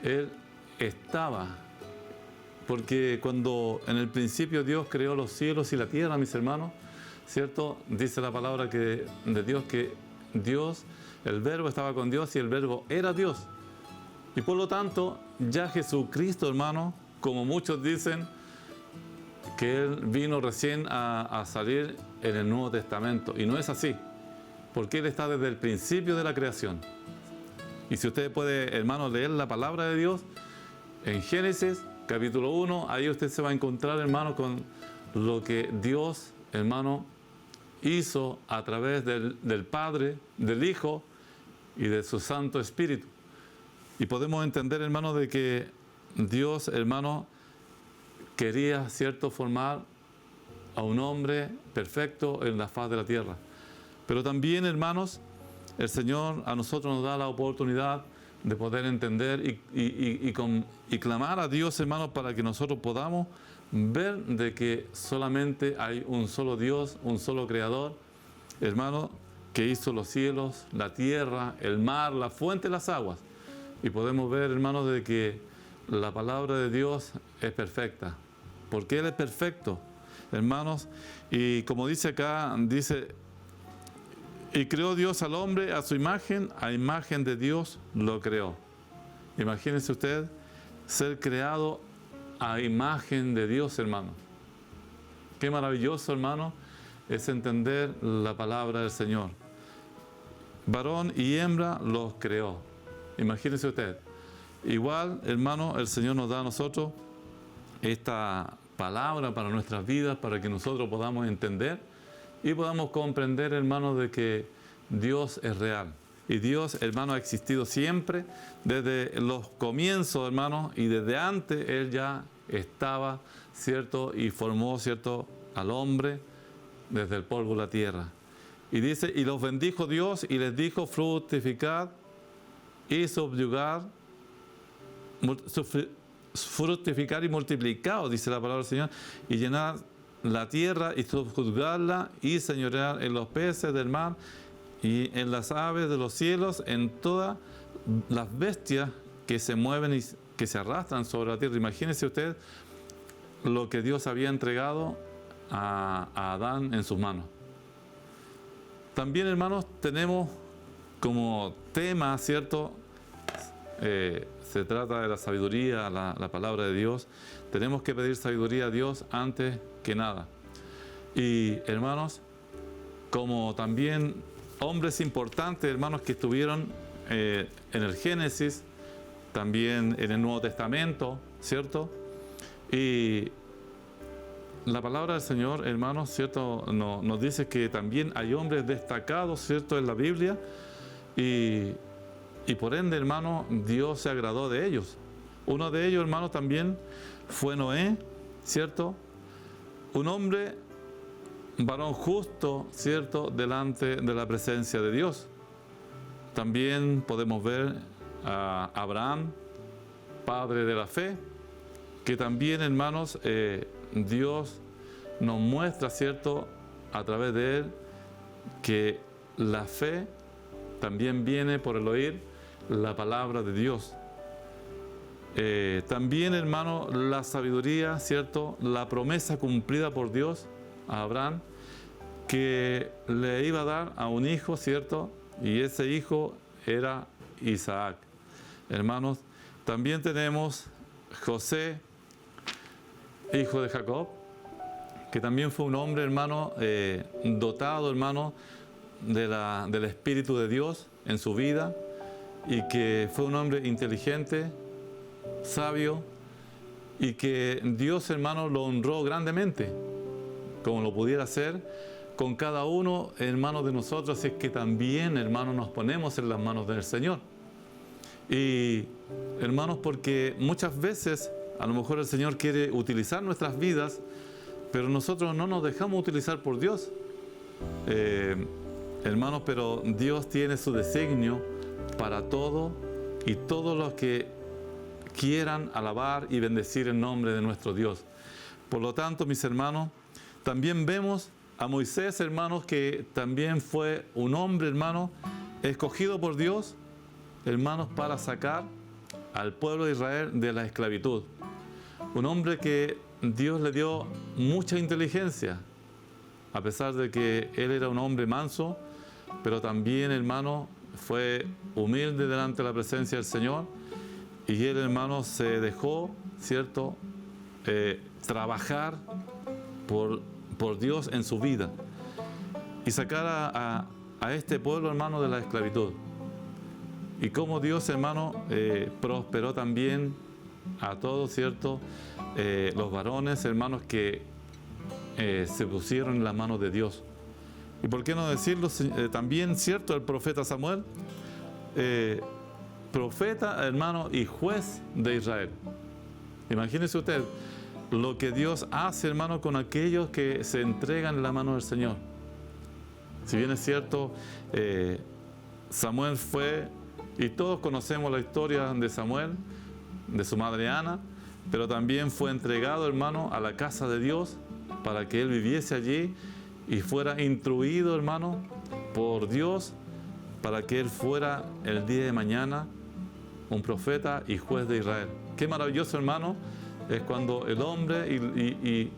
Él estaba. Porque cuando en el principio Dios creó los cielos y la tierra, mis hermanos, ¿cierto?, dice la palabra de Dios que Dios, el Verbo estaba con Dios y el Verbo era Dios. Y por lo tanto, ya Jesucristo, hermano, como muchos dicen, que Él vino recién a salir en el Nuevo Testamento. Y no es así, porque Él está desde el principio de la creación. Y si usted puede, hermano, leer la palabra de Dios, en Génesis, capítulo 1, ahí usted se va a encontrar, hermano, con lo que Dios, hermano, hizo a través del Padre, del Hijo y de su Santo Espíritu. Y podemos entender, hermano, de que Dios, hermano, quería, ¿cierto?, formar a un hombre perfecto en la faz de la tierra. Pero también, hermanos, el Señor a nosotros nos da la oportunidad de poder entender y clamar a Dios, hermanos, para que nosotros podamos ver de que solamente hay un solo Dios, un solo Creador, hermano, que hizo los cielos, la tierra, el mar, la fuente, las aguas. Y podemos ver, hermanos, de que la palabra de Dios es perfecta, porque Él es perfecto, hermanos. Y como dice acá, dice: y creó Dios al hombre a su imagen, a imagen de Dios lo creó. Imagínese usted ser creado a imagen de Dios, hermano. Qué maravilloso, hermano, es entender la palabra del Señor. Varón y hembra los creó. Imagínese usted. Igual, hermano, el Señor nos da a nosotros esta palabra para nuestras vidas, para que nosotros podamos entender y podamos comprender, hermano, de que Dios es real. Y Dios, hermano, ha existido siempre, desde los comienzos, hermano, y desde antes Él ya estaba, ¿cierto? Y formó, ¿cierto?, al hombre desde el polvo de la tierra. Y dice, y los bendijo Dios y les dijo, fructificad y subyugad, fructificar y multiplicaos, dice la palabra del Señor, y llenad la tierra y subjugadla y señorear en los peces del mar y en las aves de los cielos, en todas las bestias que se mueven y que se arrastran sobre la tierra. Imagínese usted lo que Dios había entregado a Adán en sus manos. También, hermanos, tenemos como tema, ¿cierto? Se trata de la sabiduría, la palabra de Dios. Tenemos que pedir sabiduría a Dios antes que nada. Y, hermanos, como también hombres importantes, hermanos, que estuvieron en el Génesis, también en el Nuevo Testamento, ¿cierto? Y la palabra del Señor, hermanos, ¿cierto?, nos dice que también hay hombres destacados, ¿cierto?, en la Biblia, y por ende, hermano, Dios se agradó de ellos. Uno de ellos, hermano, también fue Noé, ¿cierto? Un hombre, varón justo, ¿cierto?, delante de la presencia de Dios. También podemos ver a Abraham, padre de la fe, que también, hermanos, Dios nos muestra, ¿cierto?, a través de él, que la fe también viene por el oír la palabra de Dios. También, hermano, la sabiduría, ¿cierto?, la promesa cumplida por Dios a Abraham, que le iba a dar a un hijo, ¿cierto?, y ese hijo era Isaac. Hermanos, también tenemos José, hijo de Jacob, que también fue un hombre, hermano, dotado, hermano, del Espíritu de Dios en su vida, y que fue un hombre inteligente, sabio, y que Dios, hermano, lo honró grandemente, como lo pudiera hacer con cada uno, hermano, de nosotros, si es que también, hermano, nos ponemos en las manos del Señor. Y, hermanos, porque muchas veces a lo mejor el Señor quiere utilizar nuestras vidas, pero nosotros no nos dejamos utilizar por Dios. Hermanos, pero Dios tiene su designio para todo, y todos los que quieran alabar y bendecir el nombre de nuestro Dios. Por lo tanto, mis hermanos, también vemos a Moisés, hermanos, que también fue un hombre, hermano, escogido por Dios, hermanos, para sacar al pueblo de Israel de la esclavitud. Un hombre que Dios le dio mucha inteligencia, a pesar de que él era un hombre manso, pero también, hermano, fue humilde delante de la presencia del Señor, y él, hermano, se dejó, ¿cierto?, trabajar por Dios en su vida y sacar a este pueblo, hermano, de la esclavitud. Y como Dios, hermano, prosperó también a todos, ¿cierto?, los varones, hermanos, que se pusieron en las manos de Dios. Y por qué no decirlo, también, ¿cierto?, el profeta Samuel, profeta, hermano, y juez de Israel. Imagínese usted lo que Dios hace, hermano, con aquellos que se entregan en la mano del Señor. Si bien es cierto, Samuel fue, y todos conocemos la historia de Samuel, de su madre Ana, pero también fue entregado, hermano, a la casa de Dios para que él viviese allí y fuera instruido, hermano, por Dios, para que él fuera el día de mañana un profeta y juez de Israel. Qué maravilloso, hermano, es cuando el hombre y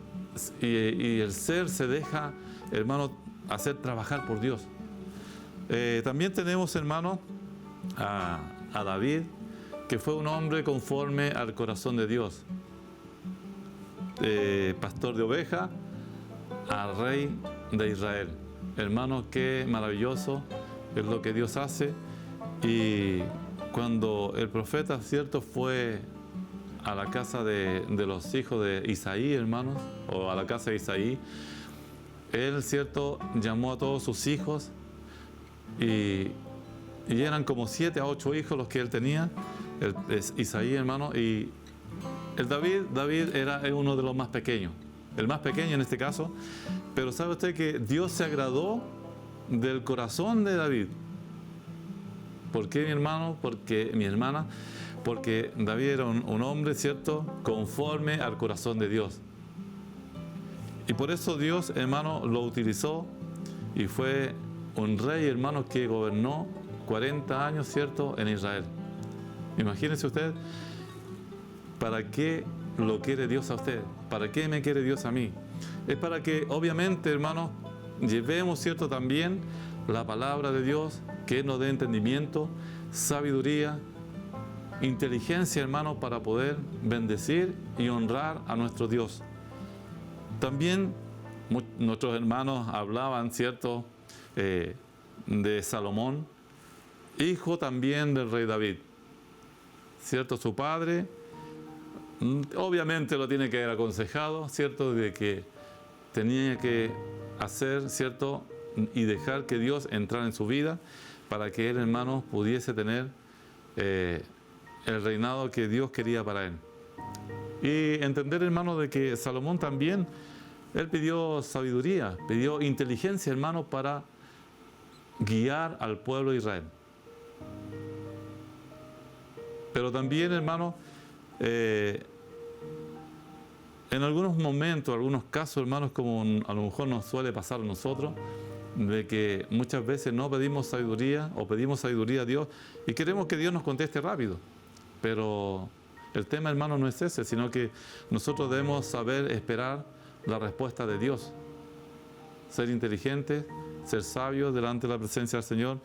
el ser se deja, hermano, hacer trabajar por Dios. También tenemos, hermano, a David, que fue un hombre conforme al corazón de Dios. pastor de ovejas a rey de Israel. Hermanos, qué maravilloso es lo que Dios hace. Y cuando el profeta, ¿cierto?, fue a la casa de los hijos de Isaí, hermanos, o a la casa de Isaí, él, ¿cierto?, llamó a todos sus hijos y eran como 7 a 8 hijos los que él tenía, Isaí, hermano, y el David es uno de los más pequeños, el más pequeño en este caso, pero ¿sabe usted que Dios se agradó del corazón de David? ¿Por qué, mi hermano? Mi hermana, porque David era un hombre, ¿cierto?, conforme al corazón de Dios. Y por eso Dios, hermano, lo utilizó y fue un rey, hermano, que gobernó 40 años, ¿cierto?, en Israel. Imagínense usted, ¿para qué lo quiere Dios a usted? ¿Para qué me quiere Dios a mí? Es para que, obviamente, hermano, llevemos, ¿cierto?, también la palabra de Dios, que nos dé entendimiento, sabiduría, inteligencia, hermano, para poder bendecir y honrar a nuestro Dios. También nuestros hermanos hablaban, ¿cierto?, de Salomón, hijo también del rey David, ¿cierto? Su padre, obviamente lo tiene que haber aconsejado, ¿cierto?, de que tenía que hacer, ¿cierto?, y dejar que Dios entrara en su vida para que él, hermano, pudiese tener el reinado que Dios quería para él. Y entender, hermano, de que Salomón también, él pidió sabiduría, pidió inteligencia, hermano, para guiar al pueblo de Israel. Pero también, hermano, en algunos momentos, algunos casos, hermanos, como a lo mejor nos suele pasar a nosotros, de que muchas veces no pedimos sabiduría o pedimos sabiduría a Dios y queremos que Dios nos conteste rápido. Pero el tema, hermano, no es ese, sino que nosotros debemos saber esperar la respuesta de Dios. Ser inteligentes, ser sabios delante de la presencia del Señor.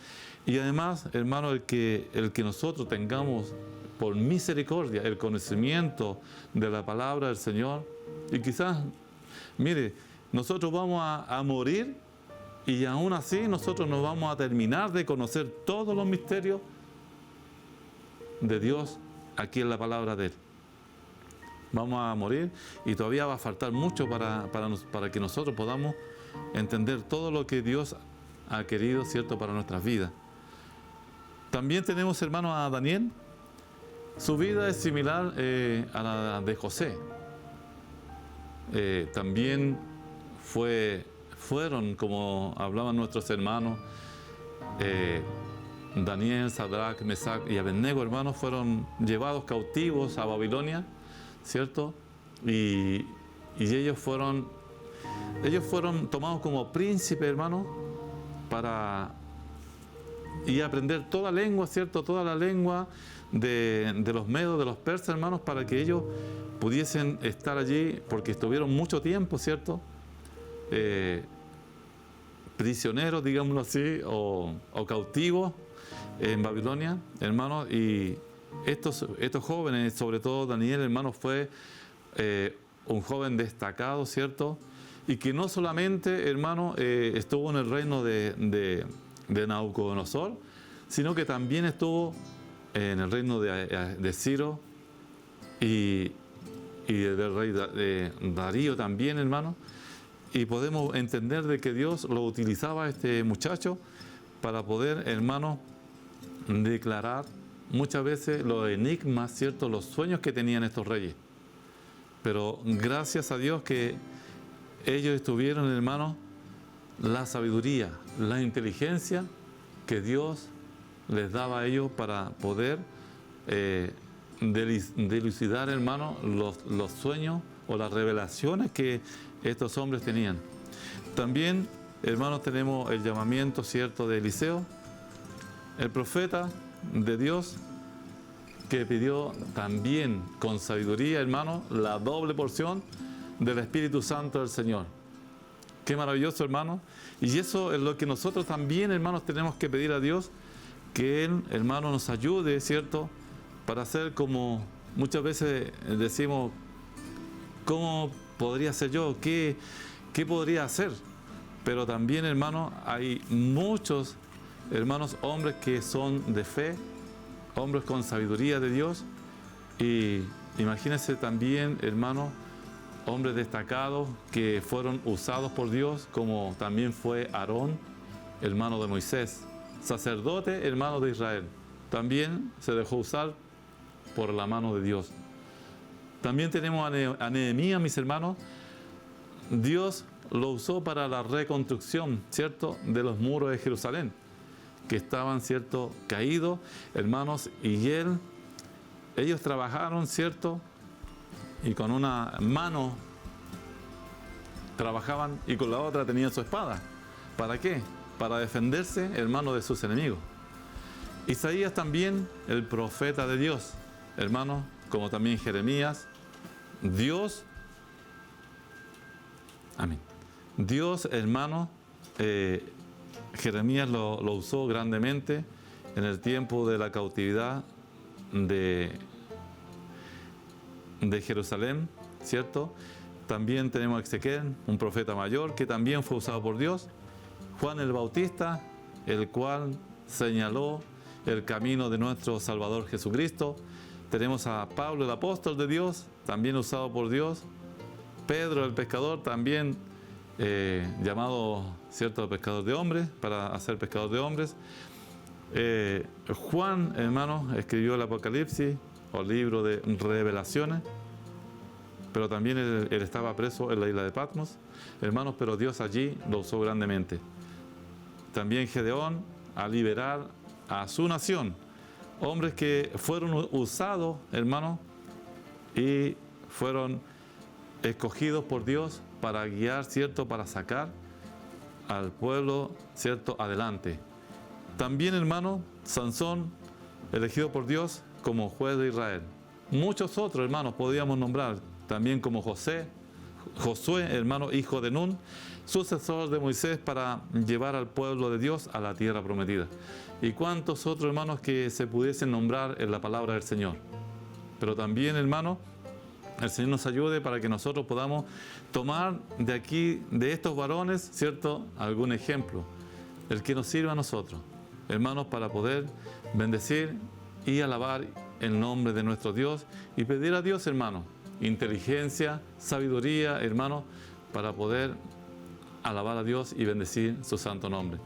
Y además, hermano, el que nosotros tengamos por misericordia el conocimiento de la palabra del Señor. Y quizás, mire, nosotros vamos a morir y aún así nosotros no vamos a terminar de conocer todos los misterios de Dios aquí en la palabra de Él. Vamos a morir y todavía va a faltar mucho para que nosotros podamos entender todo lo que Dios ha querido, ¿cierto?, para nuestras vidas. También tenemos, hermanos, a Daniel. Su vida es similar a la de José. También fueron, como hablaban nuestros hermanos, Daniel, Sadrach, Mesach y Abednego, hermanos, fueron llevados cautivos a Babilonia, ¿cierto? Y ellos fueron tomados como príncipes, hermanos, para aprender toda lengua, ¿cierto? Toda la lengua de los medos, de los persas, hermanos, para que ellos pudiesen estar allí, porque estuvieron mucho tiempo, ¿cierto?, prisioneros, digámoslo así, o cautivos en Babilonia, hermanos. Y estos jóvenes, sobre todo Daniel, hermanos, fue un joven destacado, ¿cierto?, y que no solamente, hermano, estuvo en el reino de Nabucodonosor, sino que también estuvo en el reino de Ciro y del rey Darío también, hermano. Y podemos entender de que Dios lo utilizaba a este muchacho para poder, hermano, declarar muchas veces los enigmas, ¿cierto?, los sueños que tenían estos reyes. Pero gracias a Dios que ellos estuvieron, hermano, la sabiduría, la inteligencia que Dios les daba a ellos para poder dilucidar, hermano, los sueños o las revelaciones que estos hombres tenían. También, hermanos, tenemos el llamamiento, ¿cierto?, de Eliseo, el profeta de Dios, que pidió también con sabiduría, hermano, la doble porción del Espíritu Santo del Señor. Qué maravilloso, hermano. Y eso es lo que nosotros también, hermanos, tenemos que pedir a Dios, que Él, hermano, nos ayude, ¿cierto?, para hacer como muchas veces decimos, ¿cómo podría ser yo? ¿Qué podría hacer? Pero también, hermano, hay muchos hermanos, hombres que son de fe, hombres con sabiduría de Dios. Y imagínense también, hermano, hombres destacados que fueron usados por Dios, como también fue Aarón, hermano de Moisés, sacerdote, hermano de Israel. También se dejó usar por la mano de Dios. También tenemos a Nehemías, mis hermanos. Dios lo usó para la reconstrucción, ¿cierto?, de los muros de Jerusalén, que estaban, ¿cierto?, caídos, hermanos, y ellos trabajaron, ¿cierto?, y con una mano trabajaban y con la otra tenían su espada. ¿Para qué? Para defenderse, hermano, de sus enemigos. Isaías también, el profeta de Dios, hermano, como también Jeremías, Dios, amén. Dios, hermano, Jeremías lo usó grandemente en el tiempo de la cautividad de Jerusalén, ¿cierto? También tenemos a Ezequiel, un profeta mayor, que también fue usado por Dios. Juan el Bautista, el cual señaló el camino de nuestro Salvador Jesucristo. Tenemos a Pablo, el apóstol de Dios, también usado por Dios. Pedro, el pescador, también llamado, ¿cierto?, pescador de hombres, para hacer pescador de hombres. Juan, hermano, escribió el Apocalipsis, o libro de revelaciones, pero también él estaba preso en la isla de Patmos, hermanos, pero Dios allí lo usó grandemente. También Gedeón, a liberar a su nación, hombres que fueron usados, hermanos, y fueron escogidos por Dios para guiar, ¿cierto?, para sacar al pueblo, ¿cierto?, adelante. También, hermano, Sansón, elegido por Dios como juez de Israel. Muchos otros, hermanos, podíamos nombrar, también como Josué, hermano, hijo de Nun, sucesor de Moisés para llevar al pueblo de Dios a la tierra prometida. Y cuántos otros, hermanos, que se pudiesen nombrar en la palabra del Señor. Pero también, hermanos, el Señor nos ayude para que nosotros podamos tomar de aquí, de estos varones, ¿cierto?, algún ejemplo, el que nos sirva a nosotros, hermanos, para poder bendecir y alabar el nombre de nuestro Dios y pedir a Dios, hermanos, inteligencia, sabiduría, hermanos, para poder alabar a Dios y bendecir su santo nombre.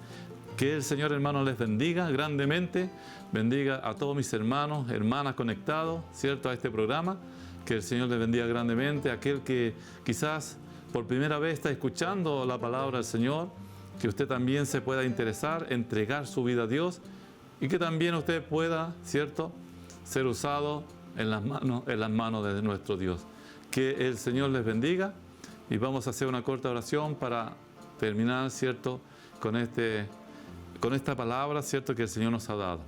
Que el Señor, hermanos, les bendiga grandemente, bendiga a todos mis hermanos, hermanas conectados, ¿cierto?, a este programa. Que el Señor les bendiga grandemente. Aquel que quizás por primera vez está escuchando la palabra del Señor, que usted también se pueda interesar, entregar su vida a Dios y que también usted pueda, ¿cierto?, ser usado en las manos de nuestro Dios. Que el Señor les bendiga y vamos a hacer una corta oración para terminar, ¿cierto?, con esta palabra, ¿cierto?, que el Señor nos ha dado.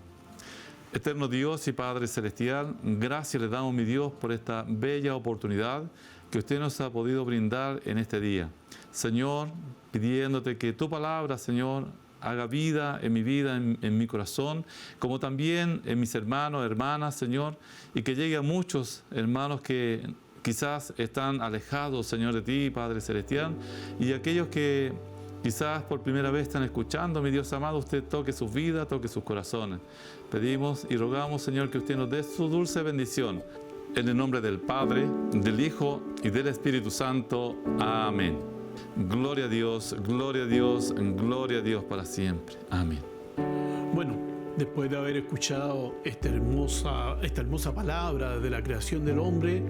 Eterno Dios y Padre Celestial, gracias le damos, mi Dios, por esta bella oportunidad que usted nos ha podido brindar en este día. Señor, pidiéndote que tu palabra, Señor, haga vida, en mi corazón, como también en mis hermanos, hermanas, Señor, y que llegue a muchos hermanos que quizás están alejados, Señor, de ti, Padre Celestial, y aquellos que quizás por primera vez están escuchando, mi Dios amado, usted toque sus vidas, toque sus corazones. Pedimos y rogamos, Señor, que usted nos dé su dulce bendición. En el nombre del Padre, del Hijo y del Espíritu Santo. Amén. Gloria a Dios, gloria a Dios, gloria a Dios para siempre. Amén. Bueno, después de haber escuchado esta hermosa palabra de la creación del hombre,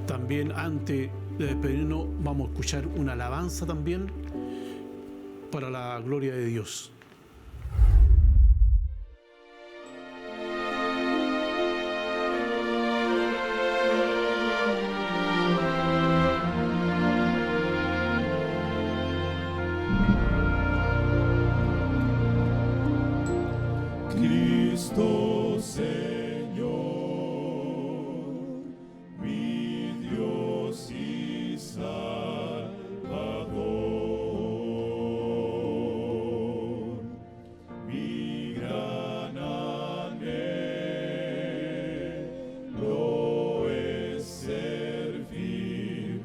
también antes de despedirnos vamos a escuchar una alabanza también para la gloria de Dios. Cristo Señor, mi Dios y Salvador, mi gran anhelo es servir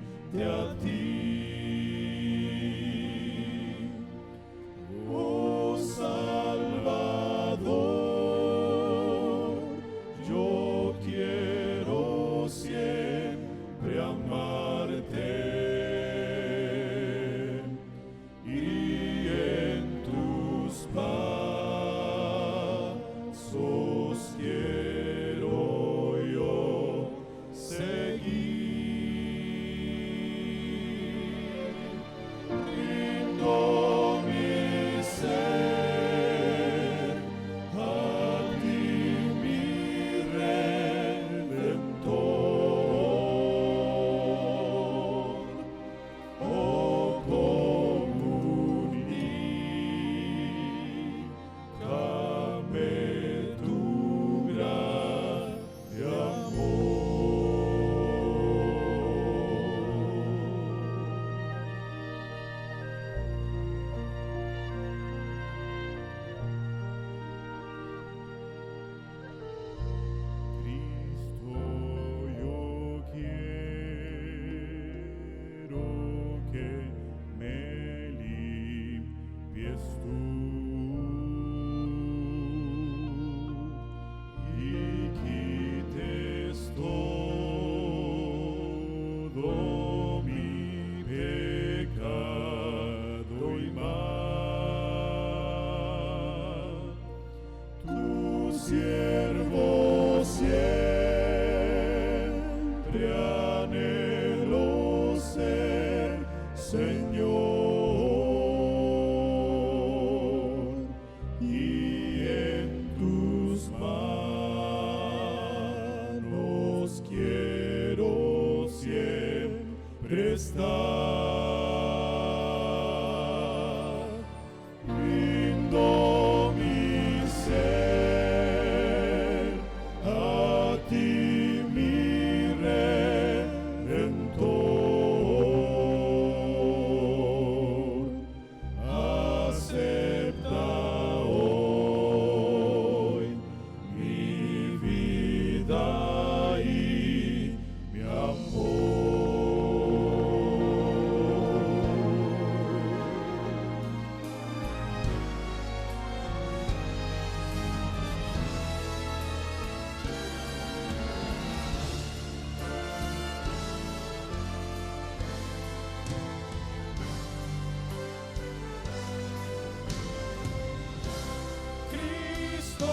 Cristo,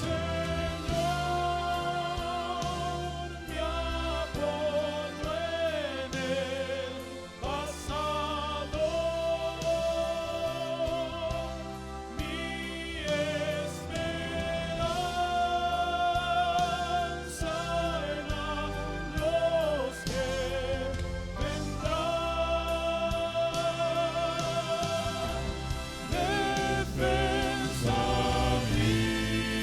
Señor, mi apoyo en el pasado, mi esperanza en los que vendrán. Defensa mía,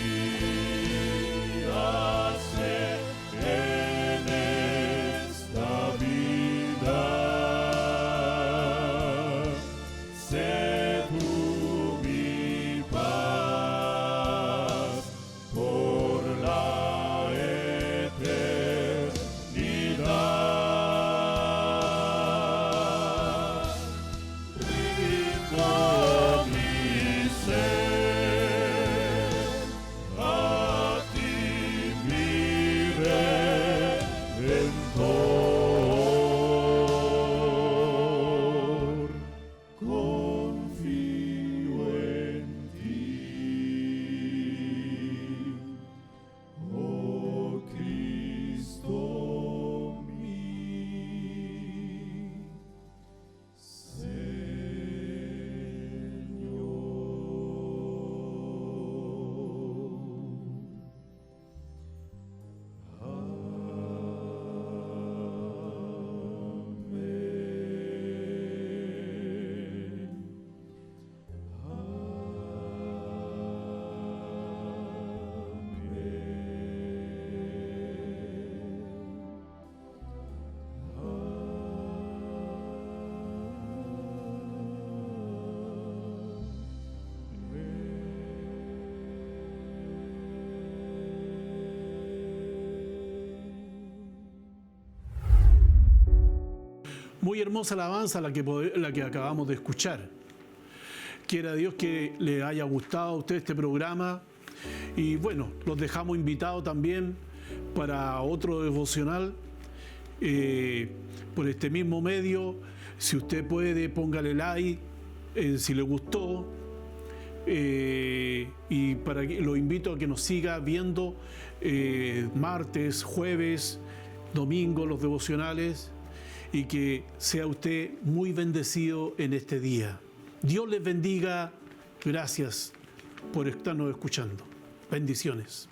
sé en esta vida, sé tú mi paz por la eternidad. Rindo mi ser a ti, mi Redentor. Confío en ti, oh Cristo mi Muy hermosa alabanza la que acabamos de escuchar. Quiera Dios que le haya gustado a usted este programa. Y bueno, los dejamos invitados también para otro devocional por este mismo medio. Si usted puede, póngale like si le gustó. Y lo invito a que nos siga viendo martes, jueves, domingo los devocionales, y que sea usted muy bendecido en este día. Dios les bendiga. Gracias por estarnos escuchando. Bendiciones.